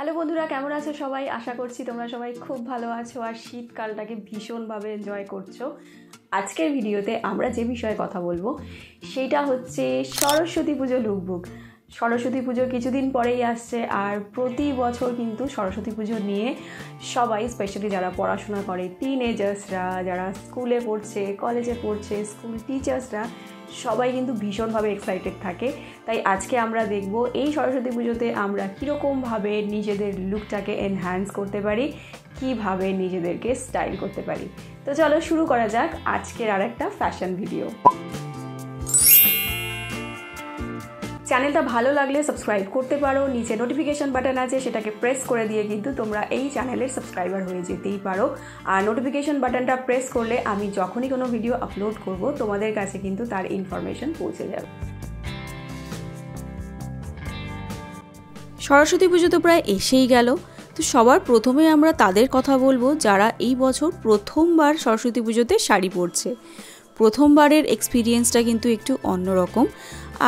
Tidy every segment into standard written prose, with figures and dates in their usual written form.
Hello বন্ধুরা, কেমন আছো সবাই? আশা করছি তোমরা সবাই খুব ভালো আছো আর শীতকালটাকে ভীষণভাবে এনজয় করছো। আজকের ভিডিওতে আমরা যে বিষয়ে কথা বলবো সেটা হচ্ছে সরস্বতী পুজো লুকবুক। সরস্বতী পুজো কিছুদিন পরেই আসছে আর প্রতি বছর কিন্তু সরস্বতী পুজো নিয়ে সবাই, স্পেশালি যারা পড়াশোনা করে, টিনেজার্সরা, যারা স্কুলে পড়ছে, কলেজে পড়ছে, স্কুল টিচার্সরা, সবাই কিন্তু ভীষণভাবে এক্সাইটেড থাকে। তাই আজকে আমরা দেখব এই সরস্বতী পুজোতে আমরা কীরকমভাবে নিজেদের লুকটাকে এনহ্যান্স করতে পারি, কীভাবে নিজেদেরকে স্টাইল করতে পারি। তো চলো শুরু করা যাক আজকের আর একটা ফ্যাশন ভিডিও। চ্যানেলটা ভালো লাগলে সাবস্ক্রাইব করতে পারো, নিচে নোটিফিকেশান বাটন আছে, সেটাকে প্রেস করে দিয়ে কিন্তু তোমরা এই চ্যানেলের সাবস্ক্রাইবার হয়ে যেতেই পারো। আর নোটিফিকেশান বাটনটা প্রেস করলে আমি যখনই কোনো ভিডিও আপলোড করব তোমাদের কাছে কিন্তু তার ইনফরমেশন পৌঁছে যাবে। সরস্বতী পুজো তো প্রায় এসেই গেল, তো সবার প্রথমে আমরা তাদের কথা বলবো যারা এই বছর প্রথমবার সরস্বতী পুজোতে শাড়ি পরছে। প্রথমবারের এক্সপিরিয়েন্সটা কিন্তু একটু অন্যরকম।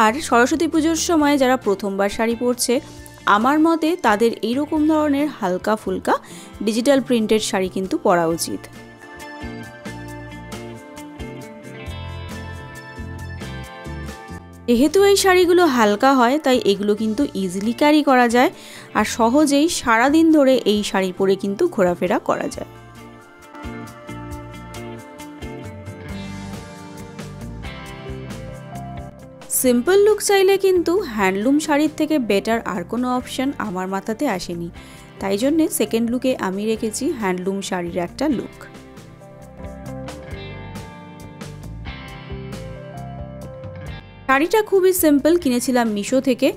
আর সরস্বতী পুজোর সময় যারা প্রথমবার শাড়ি পরছে, আমার মতে তাদের এইরকম ধরনের হালকা ফুলকা ডিজিটাল প্রিন্টেড শাড়ি কিন্তু পরা উচিত। যেহেতু এই শাড়িগুলো হালকা হয় তাই এগুলো কিন্তু ইজিলি ক্যারি করা যায় আর সহজেই সারাদিন ধরে এই শাড়ি পরে কিন্তু ঘোরাফেরা করা যায়। সিম্পল লুক চাইলে কিন্তু হ্যান্ডলুম শাড়ির থেকে বেটার আর কোনো অপশন আমার মাথাতে আসেনি, তাই জন্যে সেকেন্ড লুকে আমি রেখেছি হ্যান্ডলুম শাড়ির একটা লুক। শাড়িটা খুবই সিম্পল, কিনেছিলাম মিশো থেকে।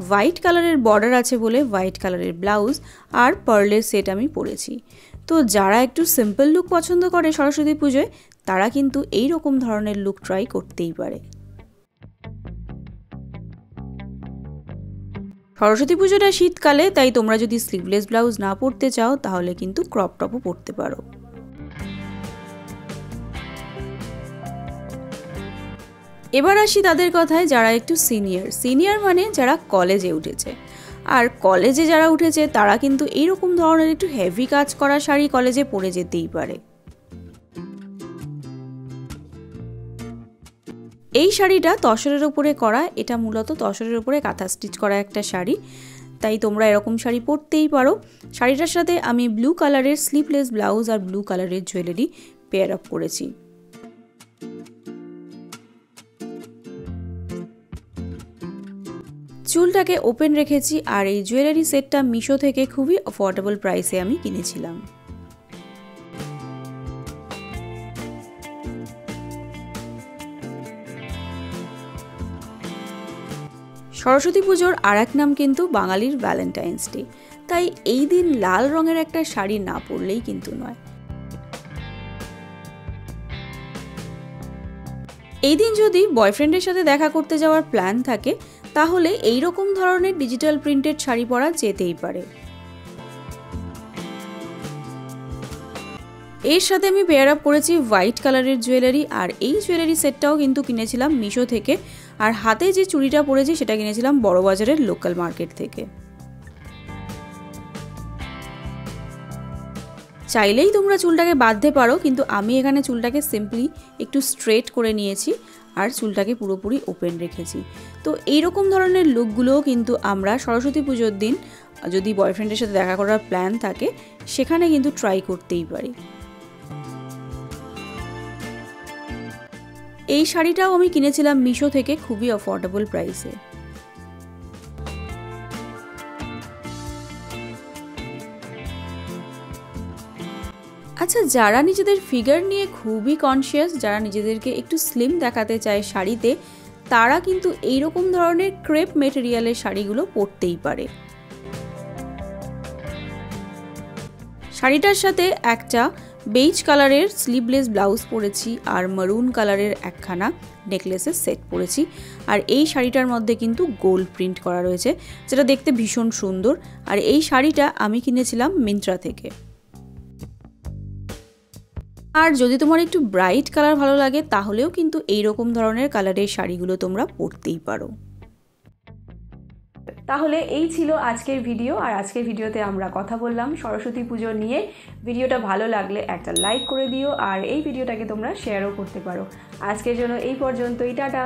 হোয়াইট কালারের বর্ডার আছে বলে হোয়াইট কালারের ব্লাউজ আর পার্লের সেট আমি পরেছি। তো যারা একটু সিম্পল লুক পছন্দ করে সরস্বতী পুজোয়, তারা কিন্তু এই রকম ধরনের লুক ট্রাই করতেই পারে। সরস্বতী পুজোটা শীতকালে, তাই তোমরা যদি স্লিভলেস ব্লাউজ না পরতে চাও তাহলে কিন্তু ক্রপ টপও পরতে পারো। এবার আসি তাদের কথায় যারা একটু সিনিয়র মানে যারা কলেজে উঠেছে। আর কলেজে যারা উঠেছে তারা কিন্তু এইরকম ধরনের একটু হেভি কাজ করা শাড়ি কলেজে পরে যেতেই পারে। এই শাড়িটা তসরের ওপরে করা, এটা মূলত তসরের ওপরে কাঁথা স্টিচ করা একটা শাড়ি, তাই তোমরা এরকম শাড়ি পরতেই পারো। শাড়িটার সাথে আমি ব্লু কালারের স্লিভলেস ব্লাউজ আর ব্লু কালারের জুয়েলারি পেয়ার আপ করেছি। চুলটাকে ওপেন রেখেছি আর এই জুয়েলারি সেটটা মিশো থেকে খুবই অ্যাফোর্ডেবল প্রাইসে আমি কিনেছিলাম। সরস্বতী পুজোর আর এক নাম কিন্তু বাঙালির ভ্যালেন্টাইন্স ডে, তাই এই দিন লাল রঙের একটা শাড়ি না পরলেই কিন্তু নয়। এই দিন যদি বয়ফ্রেন্ডের সাথে দেখা করতে যাওয়ার প্ল্যান থাকে তাহলে এই রকম ধরনের ডিজিটাল প্রিন্টেড শাড়ি পরা যেতেই পারে। এর সাথে আমি পেয়ার আপ করেছি হোয়াইট কালারের জুয়েলারি, আর এই জুয়েলারি সেটটাও কিন্তু কিনেছিলাম মিশো থেকে। আর হাতে যে চুড়িটা পরেছি সেটা কিনেছিলাম বড়বাজারের লোকাল মার্কেট থেকে। চাইলেই তোমরা চুলটাকে বাঁধতে পারো, কিন্তু আমি এখানে চুলটাকে সিম্পলি একটু স্ট্রেট করে নিয়েছি আর চুলটাকে পুরোপুরি ওপেন রেখেছি। তো এইরকম ধরনের লুকগুলোও কিন্তু আমরা সরস্বতী পুজোর দিন যদি বয়ফ্রেন্ডের সাথে দেখা করার প্ল্যান থাকে সেখানে কিন্তু ট্রাই করতেই পারি। এই শাড়িটাও আমি কিনেছিলাম মিশো থেকে খুবই অ্যাফোর্ডেবল প্রাইসে। আচ্ছা, যারা নিজেদের ফিগার নিয়ে খুবই কনসিয়াস, যারা নিজেদেরকে একটু স্লিম দেখাতে চায় শাড়িতে, তারা কিন্তু এইরকম ধরনের ক্রেপ মেটেরিয়ালের শাড়িগুলো পরতেই পারে। শাড়িটার সাথে একটা বেজ কালারের স্লিভলেস ব্লাউজ পরেছি আর মারুন কালারের একখানা নেকলেসের সেট পরেছি। আর এই শাড়িটার মধ্যে কিন্তু গোল্ড প্রিন্ট করা রয়েছে, যেটা দেখতে ভীষণ সুন্দর। আর এই শাড়িটা আমি কিনেছিলাম মিন্ত্রা থেকে। আর যদি তোমার একটু ব্রাইট কালার ভালো লাগে তাহলেও কিন্তু এই রকম ধরনের কালারের শাড়িগুলো তোমরা পরতেই পারো। তাহলে এই ছিল আজকের ভিডিও। আর আজকের ভিডিওতে আমরা কথা বললাম সরস্বতী পুজো নিয়ে। ভিডিওটা ভালো লাগলে একটা লাইক করে দিও, আর এই ভিডিওটাকে তোমরা শেয়ারও করতে পারো। আজকের জন্য এই পর্যন্তই, টাটা।